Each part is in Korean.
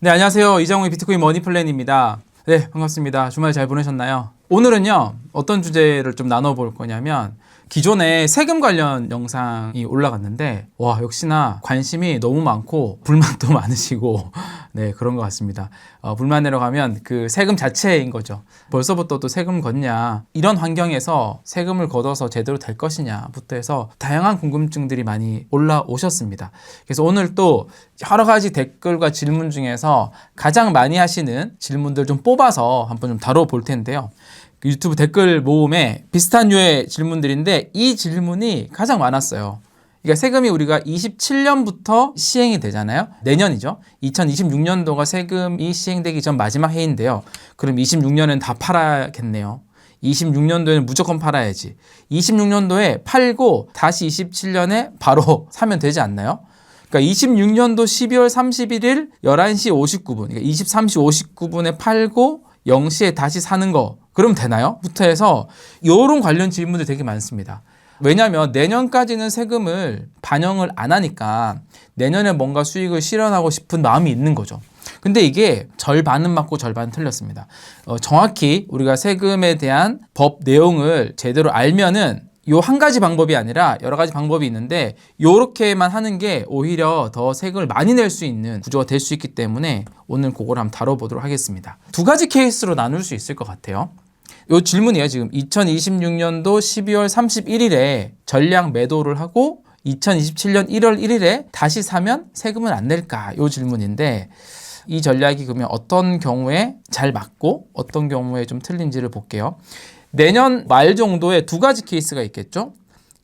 네, 안녕하세요. 이장우의 비트코인 머니플랜입니다. 네, 반갑습니다. 주말 잘 보내셨나요? 오늘은요, 어떤 주제를 좀 나눠볼 거냐면, 기존에 세금 관련 영상이 올라갔는데, 와, 역시나 관심이 너무 많고, 불만도 많으시고, 네, 그런 것 같습니다. 불만이라고 하면 그 세금 자체인 거죠. 벌써부터 또 세금 걷냐, 이런 환경에서 세금을 걷어서 제대로 될 것이냐부터 해서 다양한 궁금증들이 많이 올라오셨습니다. 그래서 오늘 또 여러 가지 댓글과 질문 중에서 가장 많이 하시는 질문들 좀 뽑아서 한번 좀 다뤄볼 텐데요. 유튜브 댓글 모음에 비슷한 류의 질문들인데 이 질문이 가장 많았어요. 그러니까 세금이 우리가 27년부터 시행이 되잖아요. 내년이죠. 2026년도가 세금이 시행되기 전 마지막 해인데요. 그럼 26년엔 다 팔아야겠네요. 26년도에는 무조건 팔아야지. 26년도에 팔고 다시 27년에 바로 사면 되지 않나요? 그러니까 26년도 12월 31일 11시 59분, 그러니까 23시 59분에 팔고 0시에 다시 사는 거 그럼 되나요? 부터 해서 이런 관련 질문들이 되게 많습니다. 왜냐하면 내년까지는 세금을 반영을 안 하니까 내년에 뭔가 수익을 실현하고 싶은 마음이 있는 거죠. 근데 이게 절반은 맞고 절반은 틀렸습니다. 정확히 우리가 세금에 대한 법 내용을 제대로 알면은 요 한 가지 방법이 아니라 여러 가지 방법이 있는데 요렇게만 하는 게 오히려 더 세금을 많이 낼 수 있는 구조가 될 수 있기 때문에 오늘 그걸 한번 다뤄보도록 하겠습니다. 두 가지 케이스로 나눌 수 있을 것 같아요. 요 질문이에요. 지금 2026년도 12월 31일에 전량 매도를 하고 2027년 1월 1일에 다시 사면 세금은 안 낼까? 요 질문인데 이 전략이 그러면 어떤 경우에 잘 맞고 어떤 경우에 좀 틀린지를 볼게요. 내년 말 정도에 두 가지 케이스가 있겠죠.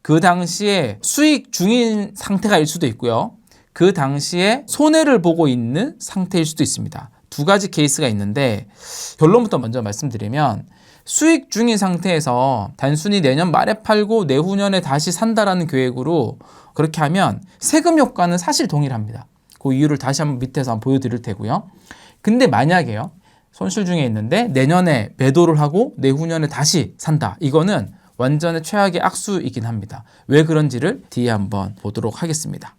그 당시에 수익 중인 상태가 수도 있고요. 그 당시에 손해를 보고 있는 상태일 수도 있습니다. 두 가지 케이스가 있는데 결론부터 먼저 말씀드리면 수익 중인 상태에서 단순히 내년 말에 팔고 내후년에 다시 산다라는 계획으로 그렇게 하면 세금 효과는 사실 동일합니다. 그 이유를 다시 한번 밑에서 한번 보여드릴 테고요. 근데 만약에요. 손실 중에 있는데 내년에 매도를 하고 내후년에 다시 산다. 이거는 완전히 최악의 악수이긴 합니다. 왜 그런지를 뒤에 한번 보도록 하겠습니다.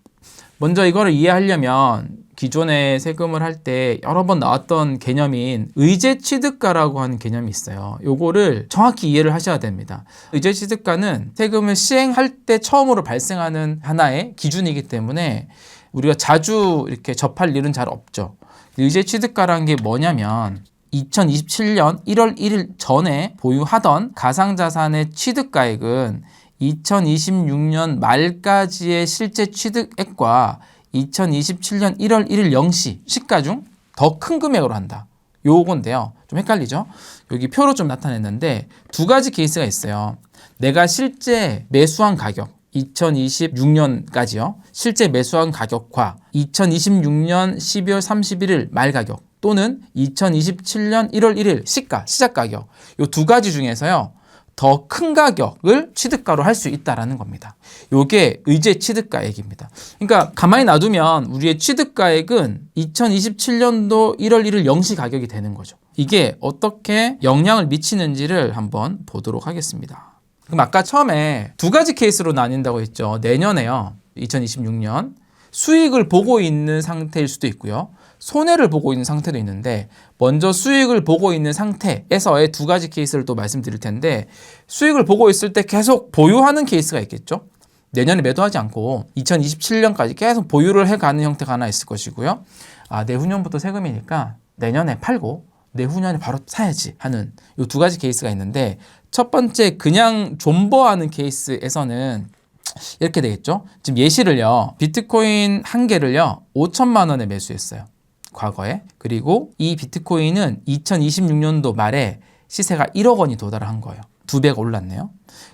먼저 이거를 이해하려면 기존에 세금을 할 때 여러 번 나왔던 개념인 의제취득가라고 하는 개념이 있어요. 요거를 정확히 이해를 하셔야 됩니다. 의제취득가는 세금을 시행할 때 처음으로 발생하는 하나의 기준이기 때문에 우리가 자주 이렇게 접할 일은 잘 없죠. 의제취득가라는 게 뭐냐면 2027년 1월 1일 전에 보유하던 가상자산의 취득가액은 2026년 말까지의 실제 취득액과 2027년 1월 1일 0시 시가 중 더 큰 금액으로 한다. 요건데요. 좀 헷갈리죠? 여기 표로 좀 나타냈는데 두 가지 케이스가 있어요. 내가 실제 매수한 가격 2026년까지요. 실제 매수한 가격과 2026년 12월 31일 말 가격 또는 2027년 1월 1일 시가, 시작 가격 요 두 가지 중에서요. 더 큰 가격을 취득가로 할 수 있다라는 겁니다. 요게 의제 취득가액입니다. 그러니까 가만히 놔두면 우리의 취득가액은 2027년도 1월 1일 0시 가격이 되는 거죠. 이게 어떻게 영향을 미치는지를 한번 보도록 하겠습니다. 그럼 아까 처음에 두 가지 케이스로 나뉜다고 했죠. 내년에요. 2026년 수익을 보고 있는 상태일 수도 있고요. 손해를 보고 있는 상태도 있는데 먼저 수익을 보고 있는 상태에서의 두 가지 케이스를 또 말씀드릴 텐데 수익을 보고 있을 때 계속 보유하는 케이스가 있겠죠. 내년에 매도하지 않고 2027년까지 계속 보유를 해가는 형태가 하나 있을 것이고요. 내후년부터 세금이니까 내년에 팔고 내후년에 바로 사야지 하는 이 두 가지 케이스가 있는데 첫 번째 그냥 존버하는 케이스에서는 이렇게 되겠죠. 지금 예시를요. 비트코인 한 개를요. 5천만 원에 매수했어요. 과거에. 그리고 이 비트코인은 2026년도 말에 시세가 1억 원이 도달한 거예요. 2배가 올랐네요.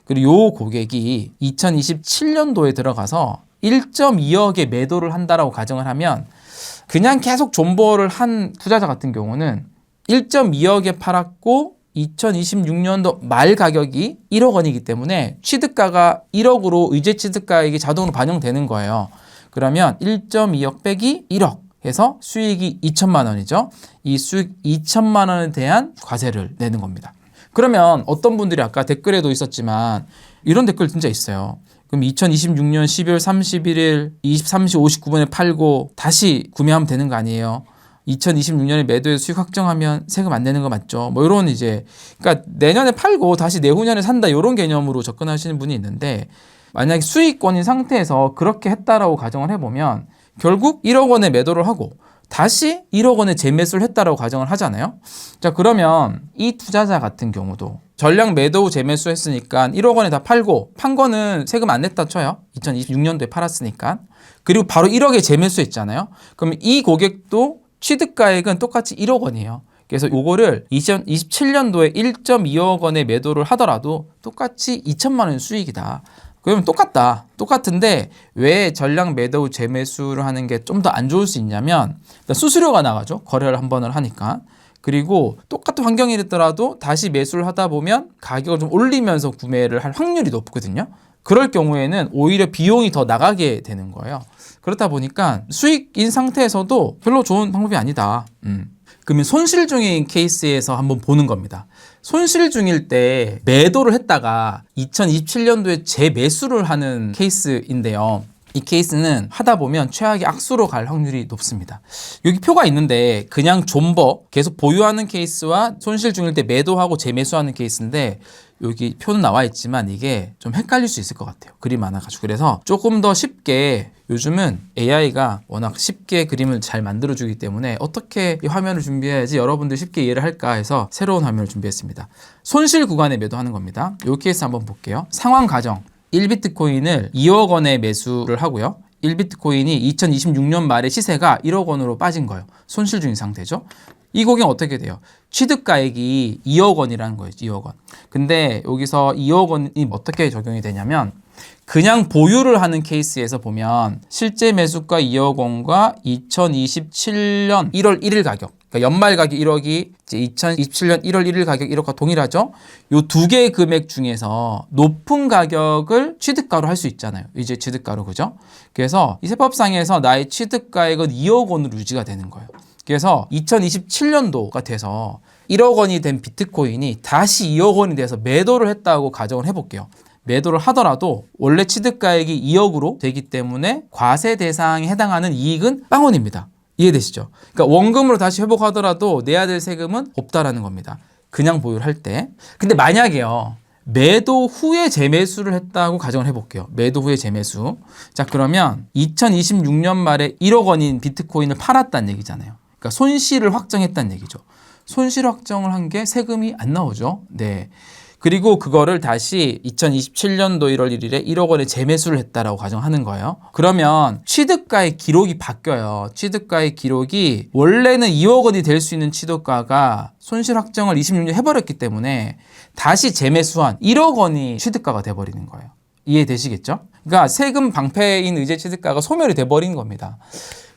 그리고 요 고객이 2027년도에 들어가서 1.2억에 매도를 한다라고 가정을 하면 그냥 계속 존버를 한 투자자 같은 경우는 1.2억에 팔았고 2026년도 말 가격이 1억 원이기 때문에 취득가가 1억으로 의제 취득가액이 자동으로 반영되는 거예요. 그러면 1.2억 빼기 1억 해서 수익이 2천만 원이죠. 이 수익 2천만 원에 대한 과세를 내는 겁니다. 그러면 어떤 분들이 아까 댓글에도 있었지만 이런 댓글 진짜 있어요. 그럼 2026년 12월 31일 23시 59분에 팔고 다시 구매하면 되는 거 아니에요? 2026년에 매도해서 수익 확정하면 세금 안 내는 거 맞죠? 뭐 이런 이제 그러니까 내년에 팔고 다시 내후년에 산다 이런 개념으로 접근하시는 분이 있는데 만약에 수익권인 상태에서 그렇게 했다라고 가정을 해보면 결국 1억 원에 매도를 하고 다시 1억 원에 재매수를 했다라고 가정을 하잖아요. 자, 그러면 이 투자자 같은 경우도 전량 매도 후 재매수 했으니까 1억 원에 다 팔고 판 거는 세금 안 냈다 쳐요. 2026년도에 팔았으니까. 그리고 바로 1억에 재매수 했잖아요. 그럼 이 고객도 취득가액은 똑같이 1억 원이에요. 그래서 요거를 2027년도에 1.2억 원에 매도를 하더라도 똑같이 2천만 원 수익이다. 그러면 똑같은데 왜 전량 매도 후 재매수를 하는 게 좀 더 안 좋을 수 있냐면 일단 수수료가 나가죠. 거래를 한 번을 하니까. 그리고 똑같은 환경이더라도 다시 매수를 하다 보면 가격을 좀 올리면서 구매를 할 확률이 높거든요. 그럴 경우에는 오히려 비용이 더 나가게 되는 거예요. 그렇다 보니까 수익인 상태에서도 별로 좋은 방법이 아니다. 그러면 손실 중인 케이스에서 한번 보는 겁니다. 손실 중일 때 매도를 했다가 2027년도에 재매수를 하는 케이스인데요. 이 케이스는 하다 보면 최악의 악수로 갈 확률이 높습니다. 여기 표가 있는데 그냥 존버 계속 보유하는 케이스와 손실 중일 때 매도하고 재매수하는 케이스인데 여기 표는 나와 있지만 이게 좀 헷갈릴 수 있을 것 같아요. 그림 많아가지고. 그래서 조금 더 쉽게 요즘은 AI가 워낙 쉽게 그림을 잘 만들어주기 때문에 어떻게 이 화면을 준비해야지 여러분들 쉽게 이해를 할까 해서 새로운 화면을 준비했습니다. 손실 구간에 매도하는 겁니다. 이 케이스 한번 볼게요. 상황 가정. 1비트코인을 2억 원에 매수를 하고요. 1비트코인이 2026년 말에 시세가 1억 원으로 빠진 거예요. 손실 중인 상태죠. 이 고객은 어떻게 돼요? 취득가액이 2억 원이라는 거예요. 2억 원. 근데 여기서 2억 원이 어떻게 적용이 되냐면 그냥 보유를 하는 케이스에서 보면 실제 매수가 2억 원과 2027년 1월 1일 가격 그러니까 연말 가격 1억이 이제 2027년 1월 1일 가격 1억과 동일하죠. 요 두 개의 금액 중에서 높은 가격을 취득가로 할 수 있잖아요. 이제 취득가로 그죠? 그래서 이 세법상에서 나의 취득가액은 2억 원으로 유지가 되는 거예요. 그래서 2027년도가 돼서 1억 원이 된 비트코인이 다시 2억 원이 돼서 매도를 했다고 가정을 해볼게요. 매도를 하더라도 원래 취득가액이 2억으로 되기 때문에 과세 대상에 해당하는 이익은 0원입니다. 이해되시죠? 그러니까 원금으로 다시 회복하더라도 내야 될 세금은 없다라는 겁니다. 그냥 보유를 할 때. 근데 만약에요. 매도 후에 재매수를 했다고 가정을 해볼게요. 매도 후에 재매수. 자, 그러면 2026년 말에 1억 원인 비트코인을 팔았다는 얘기잖아요. 그러니까 손실을 확정했다는 얘기죠. 손실 확정을 한 게 세금이 안 나오죠. 네. 그리고 그거를 다시 2027년도 1월 1일에 1억 원에 재매수를 했다라고 가정하는 거예요. 그러면 취득가의 기록이 바뀌어요. 취득가의 기록이 원래는 2억 원이 될 수 있는 취득가가 손실 확정을 26년 해버렸기 때문에 다시 재매수한 1억 원이 취득가가 돼버리는 거예요. 이해되시겠죠? 그러니까 세금 방패인 의제 취득가가 소멸이 돼버린 겁니다.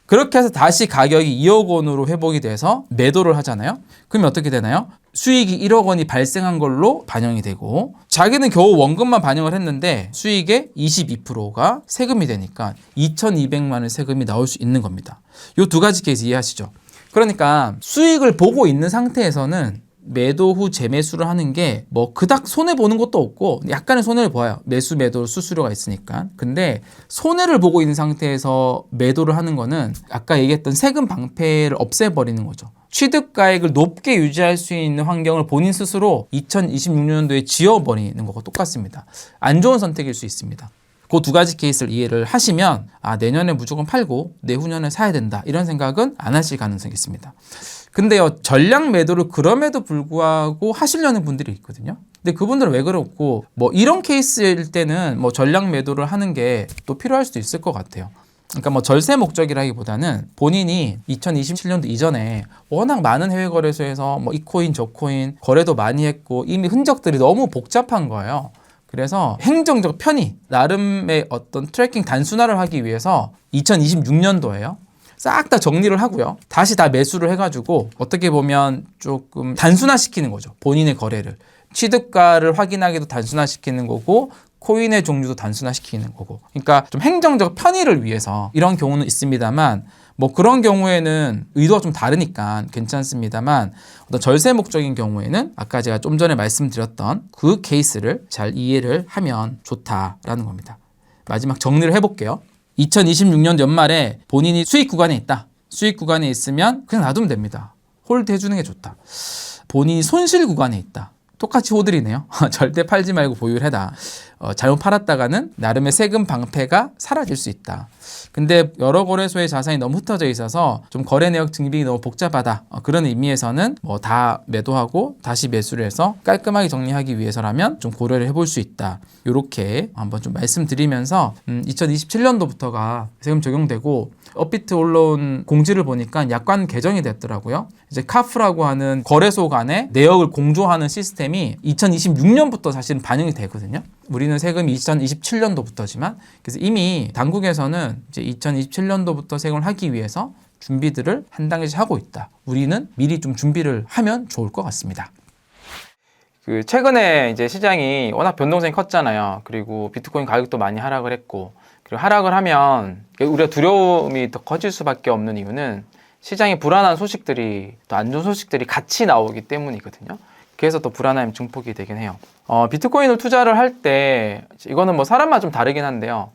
그렇게 해서 다시 가격이 2억 원으로 회복이 돼서 매도를 하잖아요. 그러면 어떻게 되나요? 수익이 1억 원이 발생한 걸로 반영이 되고 자기는 겨우 원금만 반영을 했는데 수익의 22%가 세금이 되니까 2,200만 원 세금이 나올 수 있는 겁니다. 이 두 가지 케이스 이해하시죠? 그러니까 수익을 보고 있는 상태에서는 매도 후 재매수를 하는 게 뭐 그닥 손해보는 것도 없고 약간의 손해를 봐요. 매수 매도 수수료가 있으니까. 근데 손해를 보고 있는 상태에서 매도를 하는 거는 아까 얘기했던 세금 방패를 없애버리는 거죠. 취득가액을 높게 유지할 수 있는 환경을 본인 스스로 2026년도에 지어버리는 거고 똑같습니다. 안 좋은 선택일 수 있습니다. 그 두 가지 케이스를 이해를 하시면 내년에 무조건 팔고 내후년에 사야 된다 이런 생각은 안 하실 가능성이 있습니다. 근데요, 전량 매도를 그럼에도 불구하고 하시려는 분들이 있거든요. 근데 그분들은 왜 그렇고 뭐 이런 케이스일 때는 뭐 전량 매도를 하는 게 또 필요할 수도 있을 것 같아요. 그러니까 뭐 절세 목적이라기보다는 본인이 2027년도 이전에 워낙 많은 해외 거래소에서 뭐 이 코인 저 코인 거래도 많이 했고 이미 흔적들이 너무 복잡한 거예요. 그래서 행정적 편의, 나름의 어떤 트래킹 단순화를 하기 위해서 2026년도에요. 싹 다 정리를 하고요. 다시 다 매수를 해가지고 어떻게 보면 조금 단순화시키는 거죠. 본인의 거래를. 취득가를 확인하기도 단순화시키는 거고 코인의 종류도 단순화시키는 거고. 그러니까 좀 행정적 편의를 위해서 이런 경우는 있습니다만 뭐 그런 경우에는 의도가 좀 다르니까 괜찮습니다만 어떤 절세 목적인 경우에는 아까 제가 좀 전에 말씀드렸던 그 케이스를 잘 이해를 하면 좋다라는 겁니다. 마지막 정리를 해볼게요. 2026년 연말에 본인이 수익 구간에 있다. 수익 구간에 있으면 그냥 놔두면 됩니다. 홀드 해주는 게 좋다. 본인이 손실 구간에 있다. 똑같이 호들이네요. 절대 팔지 말고 보유를 해라. 잘못 팔았다가는 나름의 세금 방패가 사라질 수 있다. 근데 여러 거래소의 자산이 너무 흩어져 있어서 좀 거래 내역 증빙이 너무 복잡하다. 그런 의미에서는 뭐 다 매도하고 다시 매수를 해서 깔끔하게 정리하기 위해서라면 좀 고려를 해볼 수 있다. 이렇게 한번 좀 말씀드리면서 2027년도부터가 세금 적용되고 업비트 올라온 공지를 보니까 약관 개정이 됐더라고요. 이제 카프라고 하는 거래소 간의 내역을 공조하는 시스템이 2026년부터 사실은 반영이 되거든요. 우리는 세금이 2027년도부터지만 그래서 이미 당국에서는 이제 2027년도부터 세금을 하기 위해서 준비들을 한 단계씩 하고 있다. 우리는 미리 좀 준비를 하면 좋을 것 같습니다. 최근에 이제 시장이 워낙 변동성이 컸잖아요. 그리고 비트코인 가격도 많이 하락을 했고, 그리고 하락을 하면 우리가 두려움이 더 커질 수밖에 없는 이유는 시장에 불안한 소식들이 또 안 좋은 소식들이 같이 나오기 때문이거든요. 그래서 더 불안함이 증폭이 되긴 해요. 비트코인을 투자를 할 때 이거는 뭐 사람마다 좀 다르긴 한데요.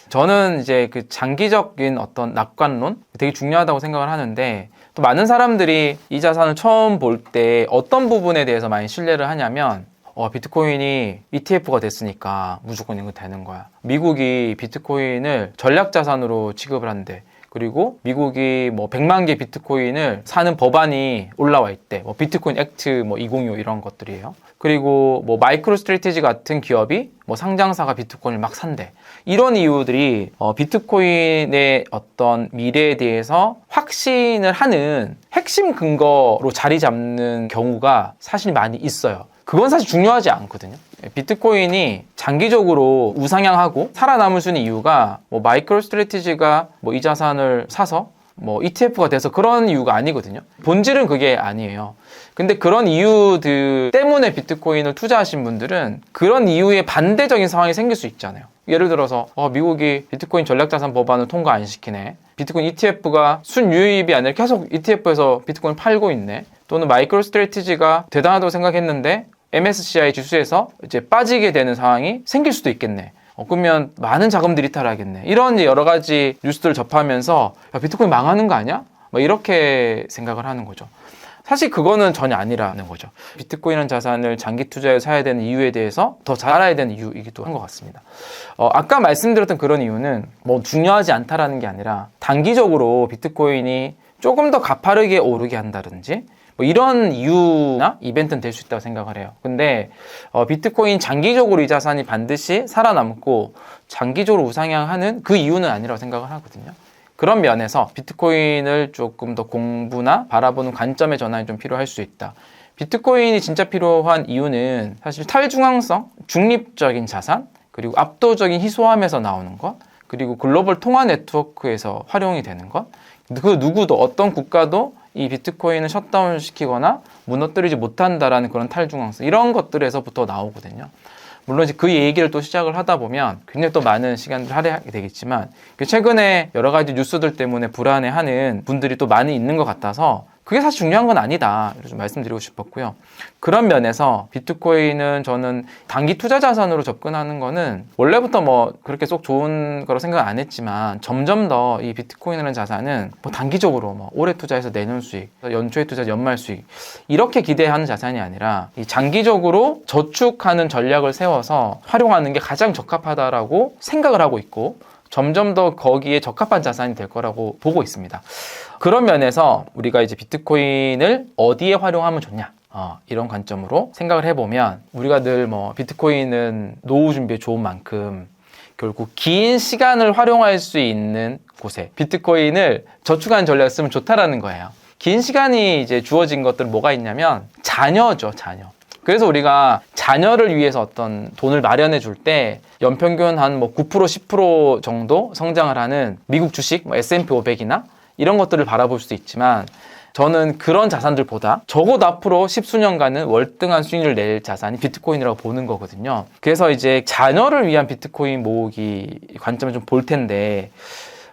저는 이제 그 장기적인 어떤 낙관론 되게 중요하다고 생각을 하는데, 또 많은 사람들이 이 자산을 처음 볼 때 어떤 부분에 대해서 많이 신뢰를 하냐면 비트코인이 ETF가 됐으니까 무조건 이거 되는 거야. 미국이 비트코인을 전략자산으로 취급을 한대. 그리고 미국이 뭐 100만 개 비트코인을 사는 법안이 올라와 있대. 뭐 비트코인 액트 뭐 2025 이런 것들이에요. 그리고 뭐 마이크로 스트래티지 같은 기업이 뭐 상장사가 비트코인을 막 산대. 이런 이유들이 비트코인의 어떤 미래에 대해서 확신을 하는 핵심 근거로 자리 잡는 경우가 사실 많이 있어요. 그건 사실 중요하지 않거든요. 비트코인이 장기적으로 우상향하고 살아남을 수 있는 이유가 뭐 마이크로 스트래티지가 뭐 이 자산을 사서 뭐 ETF가 돼서 그런 이유가 아니거든요. 본질은 그게 아니에요. 근데 그런 이유들 때문에 비트코인을 투자하신 분들은 그런 이유에 반대적인 상황이 생길 수 있잖아요. 예를 들어서 미국이 비트코인 전략자산 법안을 통과 안 시키네. 비트코인 ETF가 순유입이 아니라 계속 ETF에서 비트코인 팔고 있네. 또는 마이크로 스트래티지가 대단하다고 생각했는데 MSCI 지수에서 이제 빠지게 되는 상황이 생길 수도 있겠네. 그러면 많은 자금들이 이탈하겠네. 이런 여러 가지 뉴스들을 접하면서 비트코인 망하는 거 아니야? 뭐 이렇게 생각을 하는 거죠. 사실 그거는 전혀 아니라는 거죠. 비트코인이라는 자산을 장기 투자에 사야 되는 이유에 대해서 더 잘 알아야 되는 이유이기도 한 것 같습니다. 아까 말씀드렸던 그런 이유는 뭐 중요하지 않다라는 게 아니라 단기적으로 비트코인이 조금 더 가파르게 오르게 한다든지 뭐 이런 이유나 이벤트는 될 수 있다고 생각을 해요. 근데 비트코인 장기적으로 이 자산이 반드시 살아남고 장기적으로 우상향하는 그 이유는 아니라고 생각을 하거든요. 그런 면에서 비트코인을 조금 더 공부나 바라보는 관점의 전환이 좀 필요할 수 있다. 비트코인이 진짜 필요한 이유는 사실 탈중앙성, 중립적인 자산, 그리고 압도적인 희소함에서 나오는 것, 그리고 글로벌 통화 네트워크에서 활용이 되는 것, 그 누구도 어떤 국가도 이 비트코인을 셧다운 시키거나 무너뜨리지 못한다라는 그런 탈중앙성, 이런 것들에서부터 나오거든요. 물론 이제 그 얘기를 또 시작을 하다 보면 굉장히 또 많은 시간을 할애하게 되겠지만, 최근에 여러 가지 뉴스들 때문에 불안해하는 분들이 또 많이 있는 것 같아서 그게 사실 중요한 건 아니다, 이렇게 좀 말씀드리고 싶었고요. 그런 면에서 비트코인은 저는 단기 투자 자산으로 접근하는 거는 원래부터 뭐 그렇게 쏙 좋은 거로 생각 안 했지만, 점점 더 이 비트코인이라는 자산은 뭐 단기적으로 뭐 올해 투자해서 내년 수익, 연초에 투자 연말 수익, 이렇게 기대하는 자산이 아니라 이 장기적으로 저축하는 전략을 세워서 활용하는 게 가장 적합하다라고 생각을 하고 있고, 점점 더 거기에 적합한 자산이 될 거라고 보고 있습니다. 그런 면에서 우리가 이제 비트코인을 어디에 활용하면 좋냐, 이런 관점으로 생각을 해보면, 우리가 늘 뭐 비트코인은 노후 준비에 좋은 만큼 결국 긴 시간을 활용할 수 있는 곳에 비트코인을 저축하는 전략을 쓰면 좋다라는 거예요. 긴 시간이 이제 주어진 것들은 뭐가 있냐면 자녀죠, 자녀. 그래서 우리가 자녀를 위해서 어떤 돈을 마련해 줄 때 연평균 한 뭐 9%, 10% 정도 성장을 하는 미국 주식, 뭐 S&P 500이나 이런 것들을 바라볼 수도 있지만, 저는 그런 자산들보다 적어도 앞으로 10수년간은 월등한 수익률을 낼 자산이 비트코인이라고 보는 거거든요. 그래서 이제 자녀를 위한 비트코인 모으기 관점을 좀 볼 텐데,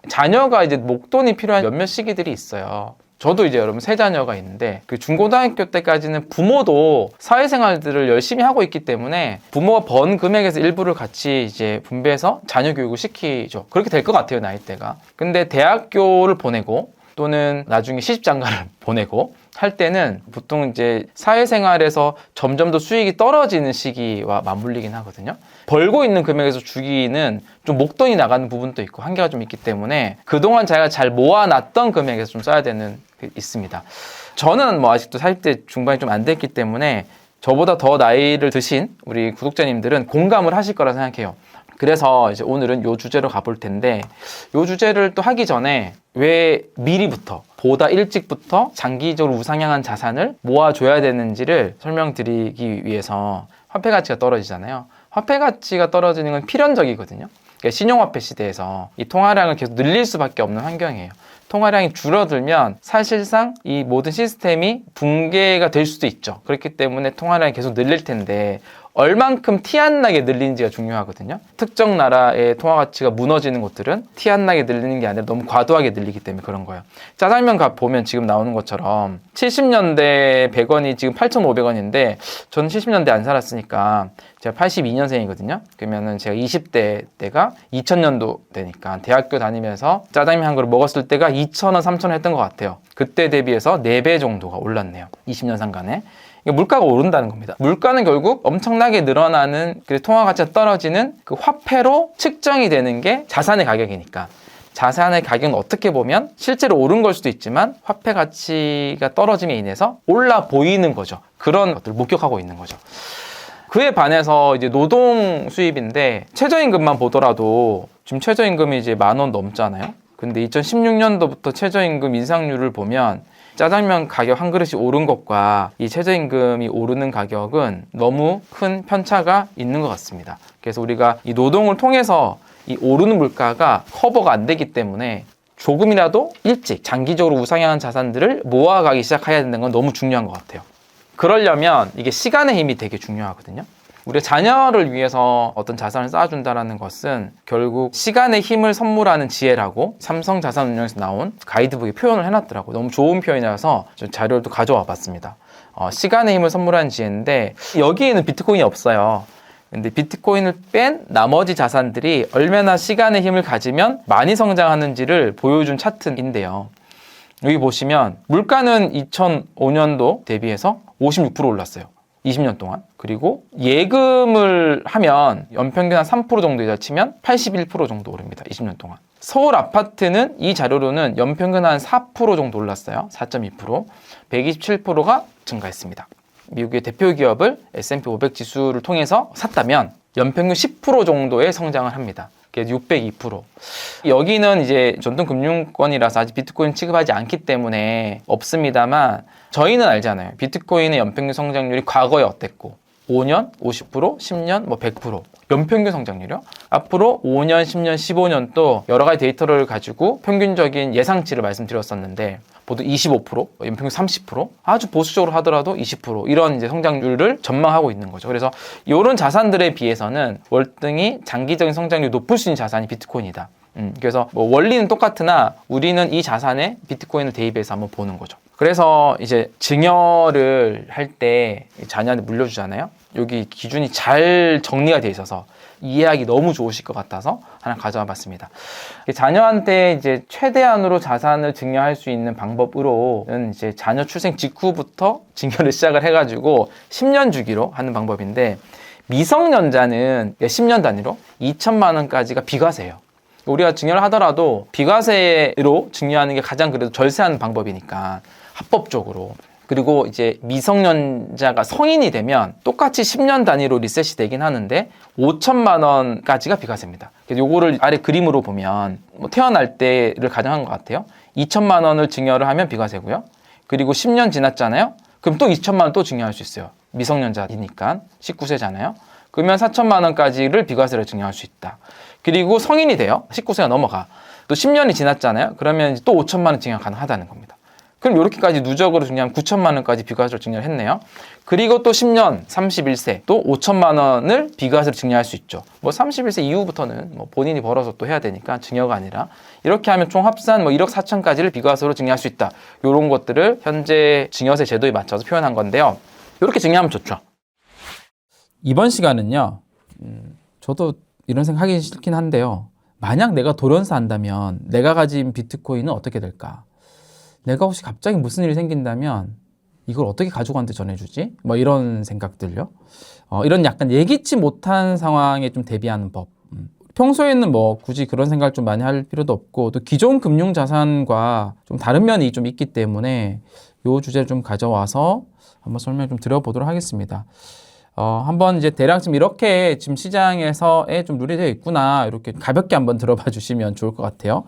자녀가 이제 목돈이 필요한 몇몇 시기들이 있어요. 저도 이제 여러분 세 자녀가 있는데, 그 중고등학교 때까지는 부모도 사회생활들을 열심히 하고 있기 때문에 부모가 번 금액에서 일부를 같이 이제 분배해서 자녀 교육을 시키죠. 그렇게 될 것 같아요, 나이대가. 근데 대학교를 보내고 또는 나중에 시집장가를 보내고 할 때는 보통 이제 사회생활에서 점점 더 수익이 떨어지는 시기와 맞물리긴 하거든요. 벌고 있는 금액에서 주기는 좀 목돈이 나가는 부분도 있고 한계가 좀 있기 때문에 그동안 자기가 잘 모아놨던 금액에서 좀 써야 되는 게 있습니다. 저는 뭐 아직도 40대 중반이 좀 안 됐기 때문에 저보다 더 나이를 드신 우리 구독자님들은 공감을 하실 거라 생각해요. 그래서 이제 오늘은 요 주제로 가볼 텐데, 요 주제를 또 하기 전에 왜 미리부터 보다 일찍부터 장기적으로 우상향한 자산을 모아줘야 되는지를 설명드리기 위해서 화폐 가치가 떨어지잖아요. 화폐 가치가 떨어지는 건 필연적이거든요. 그러니까 신용화폐 시대에서 이 통화량을 계속 늘릴 수밖에 없는 환경이에요. 통화량이 줄어들면 사실상 이 모든 시스템이 붕괴가 될 수도 있죠. 그렇기 때문에 통화량이 계속 늘릴 텐데 얼만큼 티 안 나게 늘리는지가 중요하거든요. 특정 나라의 통화 가치가 무너지는 곳들은 티 안 나게 늘리는 게 아니라 너무 과도하게 늘리기 때문에 그런 거예요. 짜장면 값 보면 지금 나오는 것처럼 70년대 100원이 지금 8,500원인데 저는 70년대 안 살았으니까 제가 82년생이거든요. 그러면은 제가 20대 때가 2000년도 되니까 대학교 다니면서 짜장면 한 그릇 먹었을 때가 2,000원, 3,000원 했던 것 같아요. 그때 대비해서 4배 정도가 올랐네요. 20년 상간에. 물가가 오른다는 겁니다. 물가는 결국 엄청나게 늘어나는 통화 가치가 떨어지는 그 화폐로 측정이 되는 게 자산의 가격이니까 자산의 가격은 어떻게 보면 실제로 오른 걸 수도 있지만 화폐 가치가 떨어짐에 인해서 올라 보이는 거죠. 그런 것들을 목격하고 있는 거죠. 그에 반해서 이제 노동 수입인데 최저임금만 보더라도 지금 최저임금이 이제 10,000원 넘잖아요. 근데 2016년도부터 최저임금 인상률을 보면 짜장면 가격 한 그릇이 오른 것과 이 최저임금이 오르는 가격은 너무 큰 편차가 있는 것 같습니다. 그래서 우리가 이 노동을 통해서 이 오르는 물가가 커버가 안 되기 때문에 조금이라도 일찍 장기적으로 우상향한 자산들을 모아가기 시작해야 되는 건 너무 중요한 것 같아요. 그러려면 이게 시간의 힘이 되게 중요하거든요. 우리가 자녀를 위해서 어떤 자산을 쌓아준다는 것은 결국 시간의 힘을 선물하는 지혜라고 삼성자산운용에서 나온 가이드북에 표현을 해놨더라고요. 너무 좋은 표현이라서 자료를 또 가져와 봤습니다. 시간의 힘을 선물하는 지혜인데 여기에는 비트코인이 없어요. 근데 비트코인을 뺀 나머지 자산들이 얼마나 시간의 힘을 가지면 많이 성장하는지를 보여준 차트인데요. 여기 보시면 물가는 2005년도 대비해서 56% 올랐어요. 20년 동안. 그리고 예금을 하면 연평균 한 3% 정도 치면 81% 정도 오릅니다. 20년 동안. 서울 아파트는 이 자료로는 연평균 한 4% 정도 올랐어요. 4.2%. 127%가 증가했습니다. 미국의 대표 기업을 S&P 500 지수를 통해서 샀다면 연평균 10% 정도의 성장을 합니다. 602%. 여기는 이제 전통금융권이라서 아직 비트코인 취급하지 않기 때문에 없습니다만 저희는 알잖아요. 비트코인의 연평균 성장률이 과거에 어땠고 5년, 50%, 10년, 100% 연평균 성장률이요. 앞으로 5년, 10년, 15년 또 여러 가지 데이터를 가지고 평균적인 예상치를 말씀드렸었는데 모두 25%, 연평균 30%, 아주 보수적으로 하더라도 20% 이런 이제 성장률을 전망하고 있는 거죠. 그래서 이런 자산들에 비해서는 월등히 장기적인 성장률이 높을 수 있는 자산이 비트코인이다. 그래서 원리는 똑같으나 우리는 이 자산에 비트코인을 대입해서 한번 보는 거죠. 그래서 이제 증여를 할 때 자녀한테 물려주잖아요. 여기 기준이 잘 정리가 돼 있어서 이해하기 너무 좋으실 것 같아서 하나 가져와 봤습니다. 자녀한테 이제 최대한으로 자산을 증여할 수 있는 방법으로는 이제 자녀 출생 직후부터 증여를 시작을 해가지고 10년 주기로 하는 방법인데 미성년자는 10년 단위로 2천만 원까지가 비과세예요. 우리가 증여를 하더라도 비과세로 증여하는 게 가장 그래도 절세하는 방법이니까 합법적으로. 그리고 이제 미성년자가 성인이 되면 똑같이 10년 단위로 리셋이 되긴 하는데 5천만 원까지가 비과세입니다. 그래서 요거를 아래 그림으로 보면 태어날 때를 가정한 것 같아요. 2천만 원을 증여를 하면 비과세고요. 그리고 10년 지났잖아요. 그럼 또 2천만 원 또 증여할 수 있어요. 미성년자이니까 19세잖아요. 그러면 4천만 원까지를 비과세로 증여할 수 있다. 그리고 성인이 돼요. 19세가 넘어가. 또 10년이 지났잖아요. 그러면 또 5천만 원 증여 가능하다는 겁니다. 그럼 이렇게까지 누적으로 증여하면 9천만 원까지 비과세로 증여를 했네요. 그리고 또 10년, 31세 또 5천만 원을 비과세로 증여할 수 있죠. 31세 이후부터는 본인이 벌어서 또 해야 되니까 증여가 아니라 이렇게 하면 총 합산 1억 4천까지를 비과세로 증여할 수 있다. 이런 것들을 현재 증여세 제도에 맞춰서 표현한 건데요. 이렇게 증여하면 좋죠. 이번 시간은요. 저도 이런 생각 하기 싫긴 한데요. 만약 내가 돌연사 한다면 내가 가진 비트코인은 어떻게 될까? 내가 혹시 갑자기 무슨 일이 생긴다면 이걸 어떻게 가족한테 전해주지? 뭐 이런 생각들요. 이런 약간 예기치 못한 상황에 좀 대비하는 법. 평소에는 뭐 굳이 그런 생각을 좀 많이 할 필요도 없고 또 기존 금융 자산과 좀 다른 면이 좀 있기 때문에 이 주제를 좀 가져와서 한번 설명 좀 드려보도록 하겠습니다. 한번 이제 대략 지금 이렇게 지금 시장에서의 좀 룰이 되어 있구나 이렇게 가볍게 한번 들어봐 주시면 좋을 것 같아요.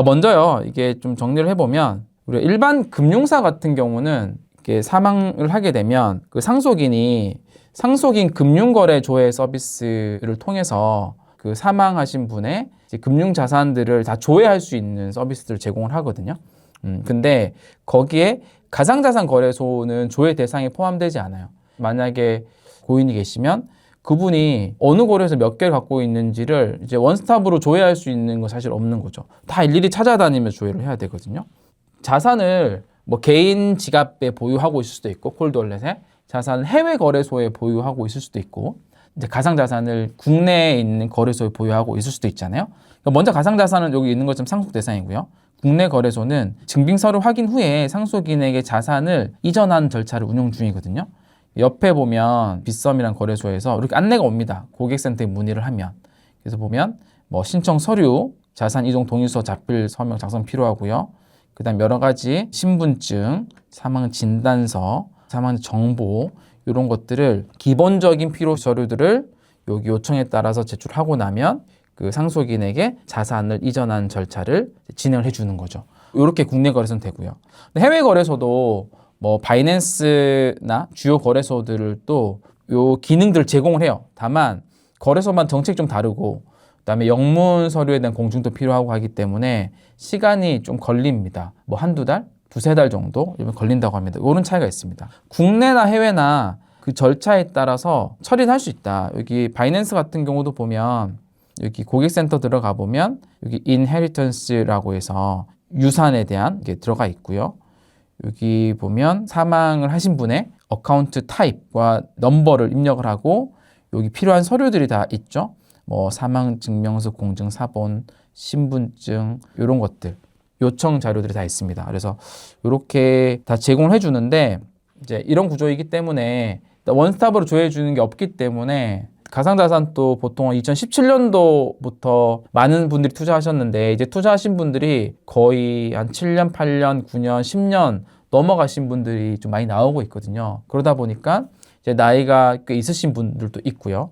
먼저요 이게 좀 정리를 해보면 우리가 일반 금융사 같은 경우는 이렇게 사망을 하게 되면 그 상속인이 상속인 금융거래조회 서비스를 통해서 그 사망하신 분의 이제 금융자산들을 다 조회할 수 있는 서비스를 제공을 하거든요. 근데 거기에 가상자산거래소는 조회 대상에 포함되지 않아요. 만약에 고인이 계시면 그분이 어느 거래소 몇 개를 갖고 있는지를 이제 원스톱으로 조회할 수 있는 건 사실 없는 거죠. 다 일일이 찾아다니면서 조회를 해야 되거든요. 자산을 뭐 개인 지갑에 보유하고 있을 수도 있고 콜드월렛에 자산을 해외 거래소에 보유하고 있을 수도 있고 이제 가상자산을 국내에 있는 거래소에 보유하고 있을 수도 있잖아요. 그러니까 먼저 가상자산은 여기 있는 것처럼 상속 대상이고요. 국내 거래소는 증빙서류 확인 후에 상속인에게 자산을 이전하는 절차를 운영 중이거든요. 옆에 보면 빗썸이라는 거래소에서 이렇게 안내가 옵니다. 고객센터에 문의를 하면. 그래서 보면 뭐 신청 서류, 자산 이종 동의서 자필 서명 작성 필요하고요. 그다음 여러 가지 신분증, 사망 진단서, 사망 정보 이런 것들을 기본적인 필요 서류들을 여기 요청에 따라서 제출하고 나면 그 상속인에게 자산을 이전하는 절차를 진행을 해주는 거죠. 이렇게 국내 거래소는 되고요. 해외 거래소도 뭐 바이낸스나 주요 거래소들을 또 요 기능들을 제공을 해요. 다만 거래소만 정책 좀 다르고 그다음에 영문 서류에 대한 공증도 필요하고 하기 때문에 시간이 좀 걸립니다. 뭐 한두 달, 두세 달 정도 걸린다고 합니다. 이런 차이가 있습니다. 국내나 해외나 그 절차에 따라서 처리를 할 수 있다. 여기 바이낸스 같은 경우도 보면 여기 고객센터 들어가 보면 여기 인헤리턴스라고 해서 유산에 대한 게 들어가 있고요. 여기 보면 사망을 하신 분의 어카운트 타입과 넘버를 입력을 하고 여기 필요한 서류들이 다 있죠. 뭐 사망증명서, 공증사본, 신분증 이런 것들 요청 자료들이 다 있습니다. 그래서 이렇게 다 제공을 해주는데 이제 이런 구조이기 때문에 원스톱으로 조회해 주는 게 없기 때문에 가상자산도 보통 2017년도부터 많은 분들이 투자하셨는데 이제 투자하신 분들이 거의 한 7년, 8년, 9년, 10년 넘어가신 분들이 좀 많이 나오고 있거든요. 그러다 보니까 이제 나이가 꽤 있으신 분들도 있고요.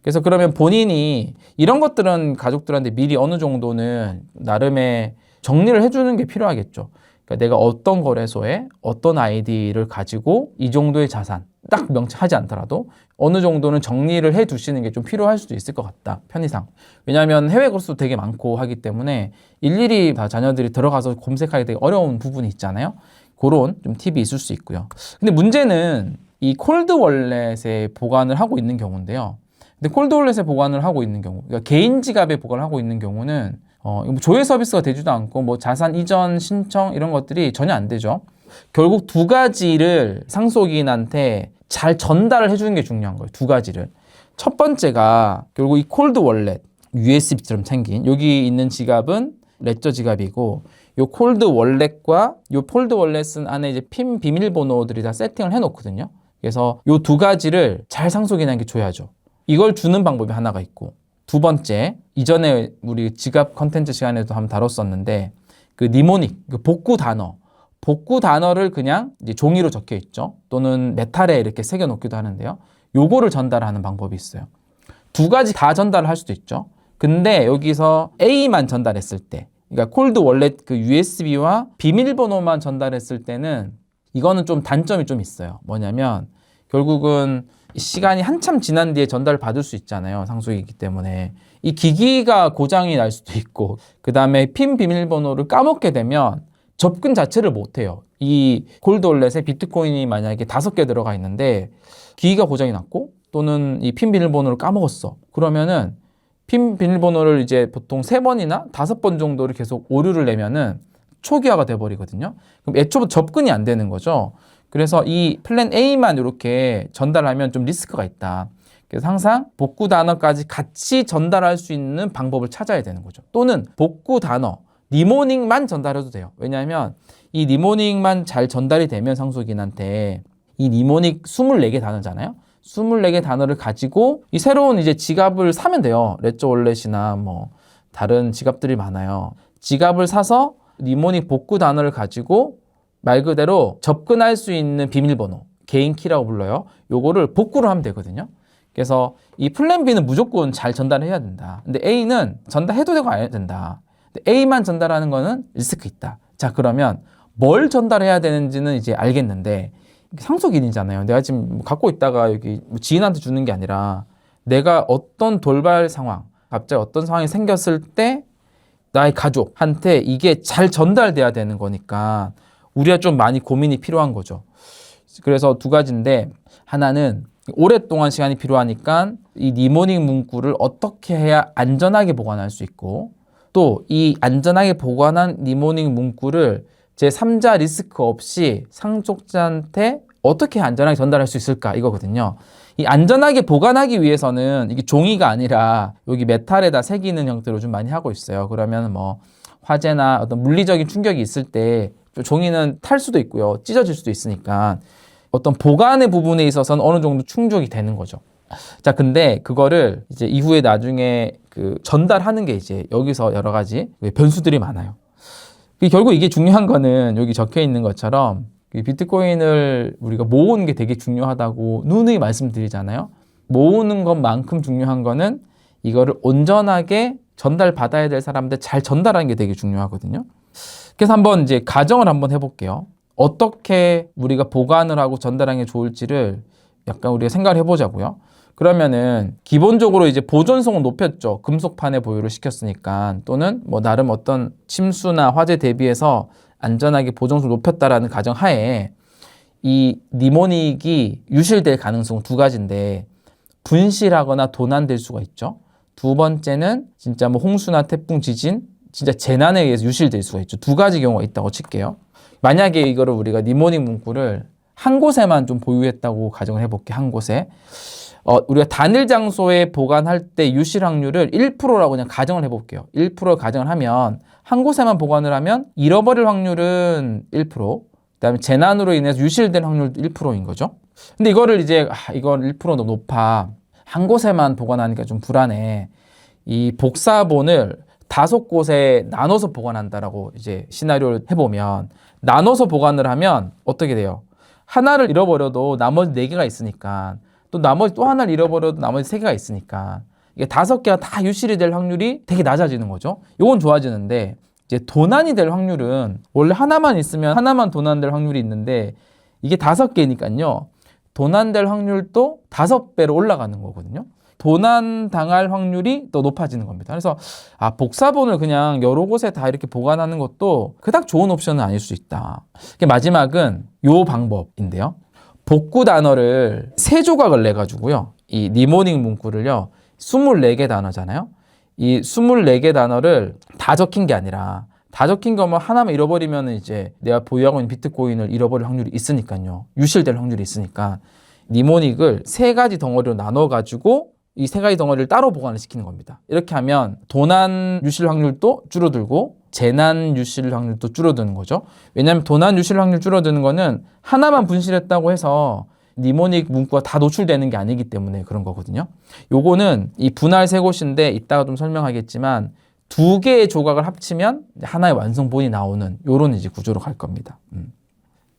그래서 그러면 본인이 이런 것들은 가족들한테 미리 어느 정도는 나름의 정리를 해주는 게 필요하겠죠. 그러니까 내가 어떤 거래소에 어떤 아이디를 가지고 이 정도의 자산 딱 명시하지 않더라도 어느 정도는 정리를 해 두시는 게 좀 필요할 수도 있을 것 같다. 편의상. 왜냐하면 해외 거래소도 되게 많고 하기 때문에 일일이 다 자녀들이 들어가서 검색하기 되게 어려운 부분이 있잖아요. 그런 좀 팁이 있을 수 있고요. 근데 문제는 이 콜드 월렛에 보관을 하고 있는 경우인데요. 근데 콜드 월렛에 보관을 하고 있는 경우, 그러니까 개인 지갑에 보관을 하고 있는 경우는 뭐 조회 서비스가 되지도 않고 뭐 자산 이전 신청 이런 것들이 전혀 안 되죠. 결국 두 가지를 상속인한테 잘 전달을 해주는 게 중요한 거예요. 두 가지를. 첫 번째가 결국 이 콜드 월렛, USB처럼 생긴 여기 있는 지갑은 레저 지갑이고 요 콜드 월렛과 요 폴드 월렛은 안에 이제 핀 비밀번호들이 다 세팅을 해놓거든요. 그래서 요 두 가지를 잘 상속인에게 줘야죠. 이걸 주는 방법이 하나가 있고 두 번째, 이전에 우리 지갑 컨텐츠 시간에도 한번 다뤘었는데 그 니모닉, 그 복구 단어를 그냥 이제 종이로 적혀 있죠. 또는 메탈에 이렇게 새겨 놓기도 하는데요. 요거를 전달하는 방법이 있어요. 두 가지 다 전달을 할 수도 있죠. 근데 여기서 A만 전달했을 때, 그러니까 콜드 월렛 그 USB와 비밀번호만 전달했을 때는 이거는 좀 단점이 좀 있어요. 뭐냐면 결국은 시간이 한참 지난 뒤에 전달을 받을 수 있잖아요. 상속이기 때문에. 이 기기가 고장이 날 수도 있고 그 다음에 핀 비밀번호를 까먹게 되면 접근 자체를 못해요. 이 콜드 월렛에 비트코인이 만약에 5개 들어가 있는데 기기가 고장이 났고 또는 이 핀 비밀번호를 까먹었어. 그러면은 핀 비밀번호를 이제 보통 3번이나 5번 정도를 계속 오류를 내면은 초기화가 돼버리거든요. 그럼 애초부터 접근이 안 되는 거죠. 그래서 이 플랜 A만 이렇게 전달하면 좀 리스크가 있다. 그래서 항상 복구 단어까지 같이 전달할 수 있는 방법을 찾아야 되는 거죠. 또는 복구 단어, 니모닉만 전달해도 돼요. 왜냐하면 이 니모닉만 잘 전달이 되면 상속인한테 이 니모닉 24개 단어잖아요. 24개 단어를 가지고 이 새로운 이제 지갑을 사면 돼요. 레저 월렛이나 뭐 다른 지갑들이 많아요. 지갑을 사서 니모닉 복구 단어를 가지고 말 그대로 접근할 수 있는 비밀번호, 개인 키라고 불러요. 요거를 복구를 하면 되거든요. 그래서 이 플랜 B는 무조건 잘 전달해야 된다. 근데 A는 전달해도 되고 안 해도 된다. 근데 A만 전달하는 거는 리스크 있다. 자, 그러면 뭘 전달해야 되는지는 이제 알겠는데 상속인이잖아요. 내가 지금 갖고 있다가 여기 지인한테 주는 게 아니라 내가 어떤 돌발 상황, 갑자기 어떤 상황이 생겼을 때 나의 가족한테 이게 잘 전달돼야 되는 거니까 우리가 좀 많이 고민이 필요한 거죠. 그래서 두 가지인데 하나는 오랫동안 시간이 필요하니까 이 니모닉 문구를 어떻게 해야 안전하게 보관할 수 있고 또 이 안전하게 보관한 니모닉 문구를 제3자 리스크 없이 상속자한테 어떻게 안전하게 전달할 수 있을까 이거거든요. 이 안전하게 보관하기 위해서는 이게 종이가 아니라 여기 메탈에다 새기는 형태로 좀 많이 하고 있어요. 그러면 뭐 화재나 어떤 물리적인 충격이 있을 때 종이는 탈 수도 있고요. 찢어질 수도 있으니까 어떤 보관의 부분에 있어서는 어느 정도 충족이 되는 거죠. 자, 근데 그거를 이제 이후에 나중에 그 전달하는 게 이제 여기서 여러 가지 변수들이 많아요. 결국 이게 중요한 거는 여기 적혀 있는 것처럼 비트코인을 우리가 모으는 게 되게 중요하다고 누누이 말씀드리잖아요. 모으는 것만큼 중요한 거는 이거를 온전하게 전달받아야 될 사람한테 잘 전달하는 게 되게 중요하거든요. 그래서 한번 이제 가정을 한번 해볼게요. 어떻게 우리가 보관을 하고 전달하는 게 좋을지를 약간 우리가 생각을 해보자고요. 그러면은 기본적으로 이제 보존성은 높였죠. 금속판에 보유를 시켰으니까 또는 뭐 나름 어떤 침수나 화재 대비해서 안전하게 보존성을 높였다라는 가정 하에 이 니모닉이 유실될 가능성은 두 가지인데 분실하거나 도난될 수가 있죠. 두 번째는 진짜 뭐 홍수나 태풍, 지진, 진짜 재난에 의해서 유실될 수가 있죠. 두 가지 경우가 있다고 칠게요. 만약에 이거를 우리가 니모닉 문구를 한 곳에만 좀 보유했다고 가정을 해볼게. 한 곳에. 우리가 단일 장소에 보관할 때 유실 확률을 1%라고 그냥 가정을 해볼게요. 1% 가정을 하면 한 곳에만 보관을 하면 잃어버릴 확률은 1%, 그다음에 재난으로 인해서 유실될 확률도 1%인 거죠. 근데 이거를 이제 이건 1% 너무 높아. 한 곳에만 보관하니까 좀 불안해. 이 복사본을 5곳에 나눠서 보관한다라고 이제 시나리오를 해보면 나눠서 보관을 하면 어떻게 돼요? 하나를 잃어버려도 나머지 4개가 있으니까 또 나머지 또 하나를 잃어버려도 나머지 3개가 있으니까 이게 5개가 다 유실이 될 확률이 되게 낮아지는 거죠. 이건 좋아지는데 이제 도난이 될 확률은 원래 하나만 있으면 하나만 도난될 확률이 있는데 이게 5개니까요. 도난될 확률도 5배로 올라가는 거거든요. 도난 당할 확률이 더 높아지는 겁니다. 그래서 복사본을 그냥 여러 곳에 다 이렇게 보관하는 것도 그닥 좋은 옵션은 아닐 수 있다. 마지막은 요 방법인데요. 복구 단어를 3조각을 내 가지고요. 이 니모닉 문구를요. 24개 단어잖아요. 이 24개 단어를 다 적힌 게 아니라 다 적힌 거면 하나만 잃어버리면 이제 내가 보유하고 있는 비트코인을 잃어버릴 확률이 있으니까요. 유실될 확률이 있으니까 니모닉을 3가지 덩어리로 나눠 가지고 이 3가지 덩어리를 따로 보관을 시키는 겁니다. 이렇게 하면 도난 유실 확률도 줄어들고 재난 유실 확률도 줄어드는 거죠. 왜냐하면 도난 유실 확률 줄어드는 거는 하나만 분실했다고 해서 니모닉 문구가 다 노출되는 게 아니기 때문에 그런 거거든요. 요거는 이 분할 3곳인데 이따가 좀 설명하겠지만 2개의 조각을 합치면 하나의 완성본이 나오는 요런 이제 구조로 갈 겁니다.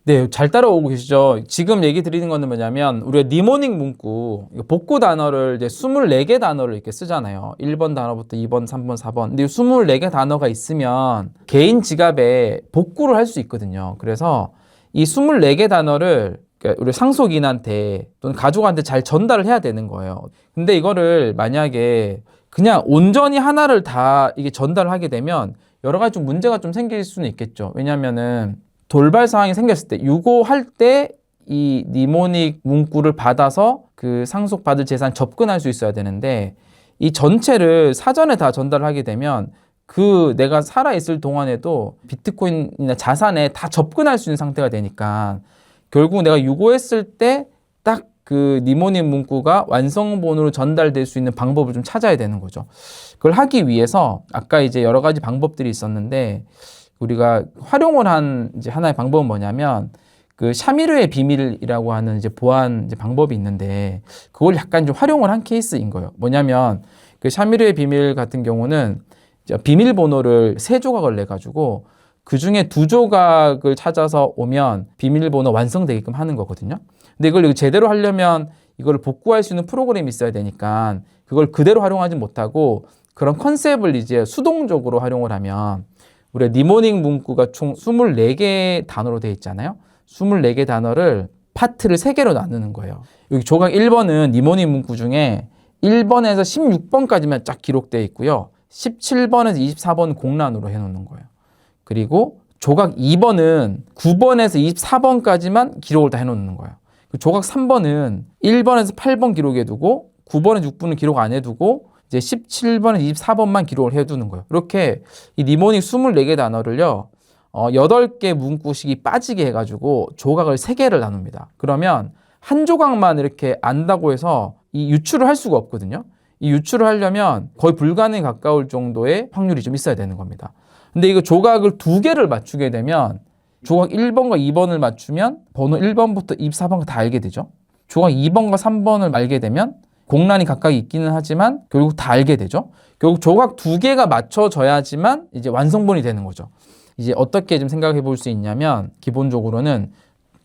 네, 잘 따라오고 계시죠? 지금 얘기 드리는 거는 뭐냐면 우리가 니모닉 문구 복구 단어를 이제 24개 단어를 이렇게 쓰잖아요. 1번 단어부터 2번, 3번, 4번. 근데 24개 단어가 있으면 개인 지갑에 복구를 할 수 있거든요. 그래서 이 24개 단어를 우리 상속인한테 또는 가족한테 잘 전달을 해야 되는 거예요. 근데 이거를 만약에 그냥 온전히 하나를 다 이게 전달하게 되면 여러 가지 좀 문제가 좀 생길 수는 있겠죠. 왜냐면은 돌발 상황이 생겼을 때 유고할 때 이 니모닉 문구를 받아서 그 상속받을 재산 접근할 수 있어야 되는데 이 전체를 사전에 다 전달하게 되면 그 내가 살아있을 동안에도 비트코인이나 자산에 다 접근할 수 있는 상태가 되니까 결국 내가 유고했을 때 딱 그 니모닉 문구가 완성본으로 전달될 수 있는 방법을 좀 찾아야 되는 거죠. 그걸 하기 위해서 아까 이제 여러 가지 방법들이 있었는데 우리가 활용을 한 이제 하나의 방법은 뭐냐면 그 샤미르의 비밀이라고 하는 이제 보안 이제 방법이 있는데 그걸 약간 좀 활용을 한 케이스인 거예요. 뭐냐면 그 샤미르의 비밀 같은 경우는 비밀번호를 3조각을 내 가지고 그 중에 2조각을 찾아서 오면 비밀번호 완성되게끔 하는 거거든요. 근데 이걸 제대로 하려면 이걸 복구할 수 있는 프로그램이 있어야 되니까 그걸 그대로 활용하지 못하고 그런 컨셉을 이제 수동적으로 활용을 하면 우리가 니모닉 문구가 총 24개 단어로 되어 있잖아요. 24개 단어를 파트를 3개로 나누는 거예요. 여기 조각 1번은 니모닉 문구 중에 1번에서 16번까지만 쫙 기록되어 있고요. 17번에서 24번 공란으로 해놓는 거예요. 그리고 조각 2번은 9번에서 24번까지만 기록을 다 해놓는 거예요. 조각 3번은 1번에서 8번 기록해두고 9번에서 6번은 기록 안 해두고 이제 17번에서 24번만 기록을 해두는 거예요. 이렇게 이 니모닉 24개 단어를요 8개 문구씩이 빠지게 해가지고 조각을 3개를 나눕니다. 그러면 한 조각만 이렇게 안다고 해서 이 유출을 할 수가 없거든요. 이 유출을 하려면 거의 불가능에 가까울 정도의 확률이 좀 있어야 되는 겁니다. 근데 이거 조각을 2개를 맞추게 되면 조각 1번과 2번을 맞추면 번호 1번부터 24번까지 다 알게 되죠. 조각 2번과 3번을 알게 되면 공란이 각각 있기는 하지만 결국 다 알게 되죠. 결국 조각 2개가 맞춰져야지만 이제 완성본이 되는 거죠. 이제 어떻게 좀 생각해 볼 수 있냐면 기본적으로는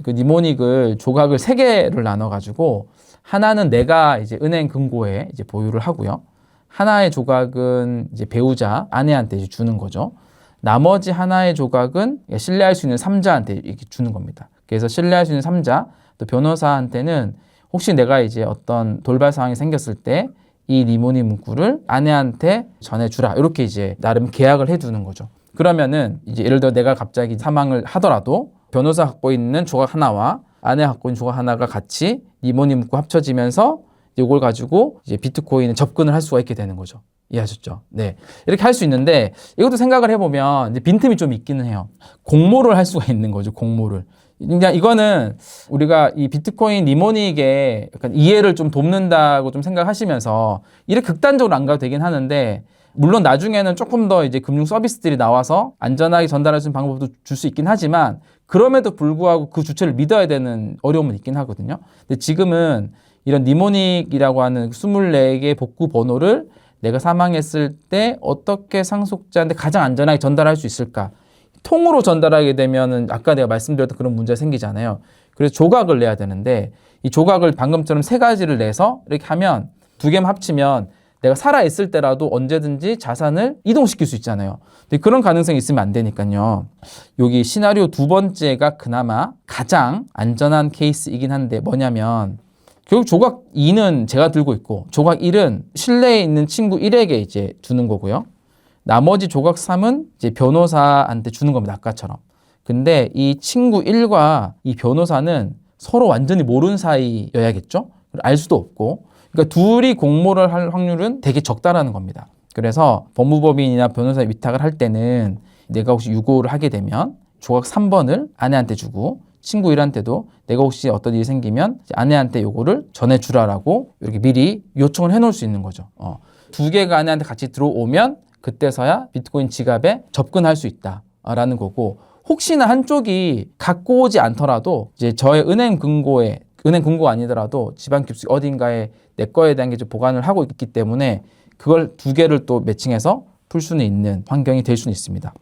그 니모닉을 조각을 3개를 나눠 가지고 하나는 내가 이제 은행 금고에 이제 보유를 하고요. 하나의 조각은 이제 배우자, 아내한테 이제 주는 거죠. 나머지 하나의 조각은 신뢰할 수 있는 3자한테 이렇게 주는 겁니다. 그래서 신뢰할 수 있는 3자, 또 변호사한테는 혹시 내가 이제 어떤 돌발 상황이 생겼을 때 이 니모닉 문구를 아내한테 전해주라. 이렇게 이제 나름 계약을 해두는 거죠. 그러면은 이제 예를 들어 내가 갑자기 사망을 하더라도 변호사 갖고 있는 조각 하나와 아내 갖고 있는 조각 하나가 같이 니모닉 문구 합쳐지면서 이걸 가지고 이제 비트코인에 접근을 할 수가 있게 되는 거죠. 이해하셨죠? 네. 이렇게 할 수 있는데 이것도 생각을 해보면 이제 빈틈이 좀 있기는 해요. 공모를 할 수가 있는 거죠. 공모를. 그냥 이거는 우리가 이 비트코인 니모닉의 약간 이해를 좀 돕는다고 좀 생각하시면서 이렇게 극단적으로 안 가도 되긴 하는데 물론 나중에는 조금 더 이제 금융 서비스들이 나와서 안전하게 전달할 수 있는 방법도 줄 수 있긴 하지만 그럼에도 불구하고 그 주체를 믿어야 되는 어려움은 있긴 하거든요. 근데 지금은 이런 니모닉이라고 하는 24개의 복구 번호를 내가 사망했을 때 어떻게 상속자한테 가장 안전하게 전달할 수 있을까? 통으로 전달하게 되면은 아까 내가 말씀드렸던 그런 문제가 생기잖아요. 그래서 조각을 내야 되는데 이 조각을 방금처럼 3가지를 내서 이렇게 하면 2개만 합치면 내가 살아있을 때라도 언제든지 자산을 이동시킬 수 있잖아요. 근데 그런 가능성이 있으면 안 되니까요. 여기 시나리오 2번째가 그나마 가장 안전한 케이스이긴 한데 뭐냐면 결국 조각 2는 제가 들고 있고 조각 1은 실내에 있는 친구 1에게 이제 주는 거고요. 나머지 조각 3은 이제 변호사한테 주는 겁니다. 아까처럼. 근데 이 친구 1과 이 변호사는 서로 완전히 모르는 사이여야겠죠? 알 수도 없고. 그러니까 둘이 공모를 할 확률은 되게 적다라는 겁니다. 그래서 법무법인이나 변호사에 위탁을 할 때는 내가 혹시 유고를 하게 되면 조각 3번을 아내한테 주고 친구 1한테도 내가 혹시 어떤 일이 생기면 아내한테 요거를 전해주라라고 이렇게 미리 요청을 해놓을 수 있는 거죠. 2개가 아내한테 같이 들어오면 그때서야 비트코인 지갑에 접근할 수 있다라는 거고 혹시나 한쪽이 갖고 오지 않더라도 이제 저의 은행 금고에 은행 금고 아니더라도 지방 깁스 어딘가에 내 거에 대한 게 좀 보관을 하고 있기 때문에 그걸 2개를 또 매칭해서 풀 수는 있는 환경이 될 수는 있습니다.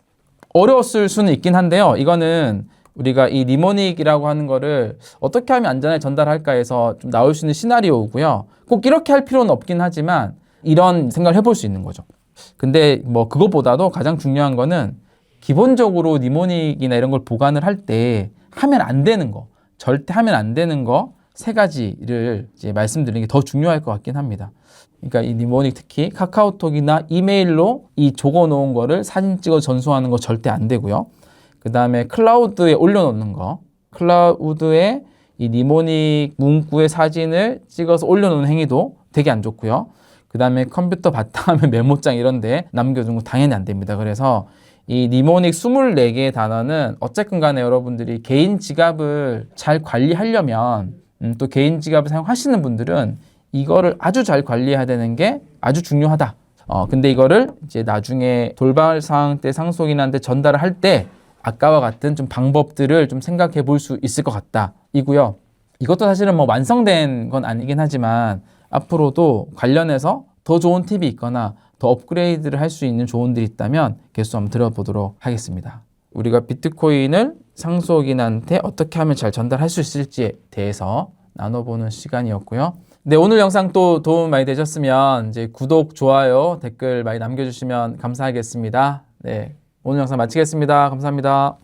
어려웠을 수는 있긴 한데요. 이거는 우리가 이 니모닉이라고 하는 거를 어떻게 하면 안전하게 전달할까 해서 좀 나올 수 있는 시나리오고요. 꼭 이렇게 할 필요는 없긴 하지만 이런 생각을 해볼 수 있는 거죠. 근데 뭐 그것보다도 가장 중요한 거는 기본적으로 니모닉이나 이런 걸 보관을 할 때 하면 안 되는 거, 절대 하면 안 되는 거 3가지를 이제 말씀드리는 게 더 중요할 것 같긴 합니다. 그러니까 이 니모닉 특히 카카오톡이나 이메일로 이 적어 놓은 거를 사진 찍어 전송하는 거 절대 안 되고요. 그 다음에 클라우드에 올려놓는 거, 클라우드에 이 니모닉 문구의 사진을 찍어서 올려놓는 행위도 되게 안 좋고요. 그 다음에 컴퓨터 바탕화면 메모장 이런 데 남겨두는 거 당연히 안 됩니다. 그래서 이 니모닉 24개의 단어는 어쨌든 간에 여러분들이 개인 지갑을 잘 관리하려면 또 개인 지갑을 사용하시는 분들은 이거를 아주 잘 관리해야 되는 게 아주 중요하다. 근데 이거를 이제 나중에 돌발 상황 때 상속인한테 전달을 할 때 아까와 같은 좀 방법들을 좀 생각해 볼 수 있을 것 같다. 이고요. 이것도 사실은 뭐 완성된 건 아니긴 하지만 앞으로도 관련해서 더 좋은 팁이 있거나 더 업그레이드를 할 수 있는 조언들이 있다면 계속 한번 들어보도록 하겠습니다. 우리가 비트코인을 상속인한테 어떻게 하면 잘 전달할 수 있을지에 대해서 나눠보는 시간이었고요. 네, 오늘 영상 또 도움 많이 되셨으면 이제 구독, 좋아요, 댓글 많이 남겨주시면 감사하겠습니다. 네, 오늘 영상 마치겠습니다. 감사합니다.